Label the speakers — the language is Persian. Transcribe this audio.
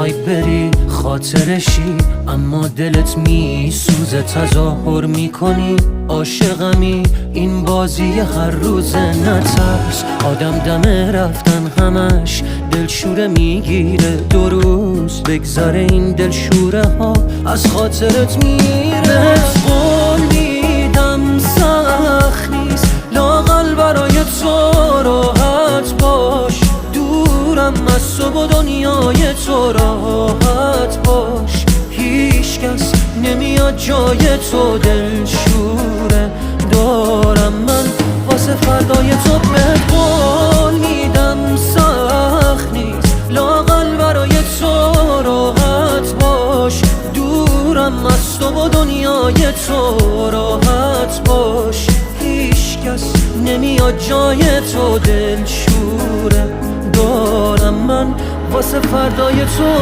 Speaker 1: میخوای بری خاطرشی، اما دلت میسوزه تظاهر میکنی عاشقمی. این بازی هر روزه نترس، آدم دم رفتن همش دلشوره میگیره. 2 روز بگذره این دلشوره ها از خاطرت میره. قول میدم سخت نیست لااقل برای تو راحت باش، دورم از تو و دنیای تو راحت باش. هیچ کس نمیاد جای تو دلشوره دارم من واسه فردای تو. بهت قول میدم سخت نیست لااقل برای تو راحت باش، دورم از تو و دنیای تو راحت باش. هیچ کس نمیاد جای تو دلشوره دارم من واسه فردای تو.